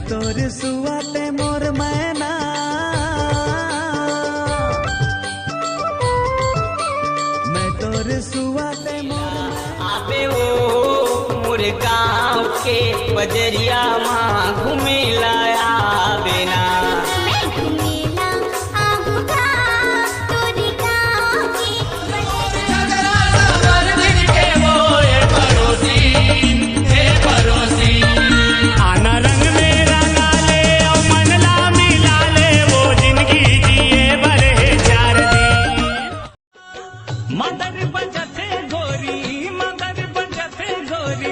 तोर सुआते मोर मैना, मैं तोर सुआते मोर आबे वो मोर गाँव के बजरिया माँ घूमेला आबे ना। मदर बजते गोरी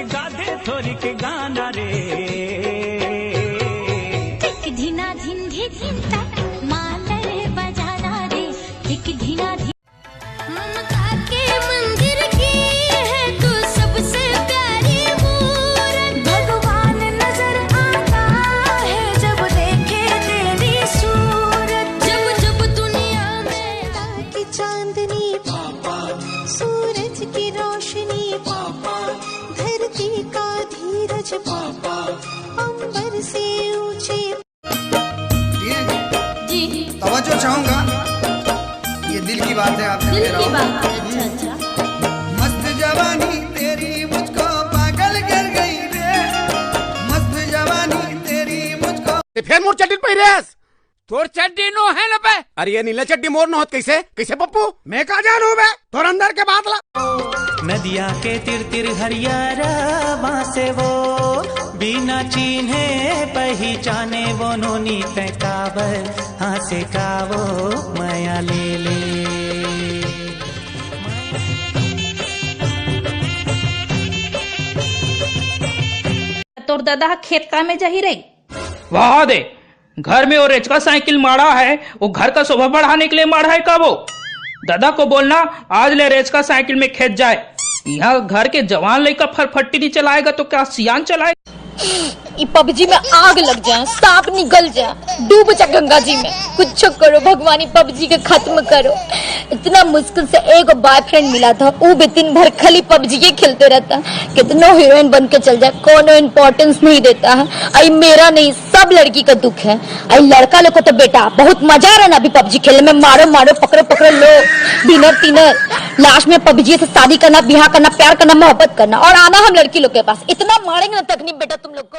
गाधे थोड़ी के गाना रे। धिक धिना धिन धिन धिन तक मादर बजाना रे। धिक धिना धिन ममता के मंदिर की है तू सबसे प्यारी मूरत। भगवान नजर आता है जब देखे तेरी सूरत। जब जब दुनिया में की चांदनी सूरज की रोशनी पापा, धरती का धीरज पापा, अंबर से ऊंचे। जी तवज्जो चाहूंगा, ये दिल की बात है आपसे दिल कह रहा की हूं। बात है। अच्छा अच्छा। मस्त जवानी तेरी मुझको पागल कर गई रे, मस्त जवानी तेरी मुझको। फिर मोर चड्डी पे रेस तोर चड्डी नो है न पे। अरे ये नीला चड्डी मोर न होत कैसे कैसे पप्पू मैं का जानू बे तोर अंदर के बात ला। नदिया के तिर तिर हरियारा बासे वो, बिना चिन्हे पहचाने वो नोनी तकाबर हाँ से कावो माया ले ले। तोर दादा खेत का में जाही रही। वाह दे, घर में और रेच का साइकिल मारा है, वो घर का शोभा बढ़ाने के लिए मारा है का वो। दादा को बोलना आज ले रेच का साइकिल में खेत जाए। यहाँ घर के जवान लड़का फरफट्टी नहीं चलाएगा तो क्या सियान चलाएगा। ये पबजी में आग लग जाए, सांप निकल जाए, डूब जा गंगा जी में। कुछ करो भगवान, पबजी के खत्म करो। इतना मुश्किल से एक बॉयफ्रेंड मिला था, वो भी दिन भर खाली पबजी के खेलते रहता है। कितना हीरोइन बन के चल जाए, कोनो इम्पोर्टेंस नहीं देता है। आई मेरा नहीं, सब लड़की का दुख है। आई लड़का लोग को तो बेटा बहुत मजा आ रहा है ना अभी पबजी खेलने में। मारो मारो पकड़ो पकड़ो लो, डिनर टिनर, लास्ट में पबजी से शादी करना, ब्याह करना, प्यार करना, मोहब्बत करना, और आना हम लड़की लोग के पास। इतना मारेंगे ना तक नहीं बेटा तुम लोग को।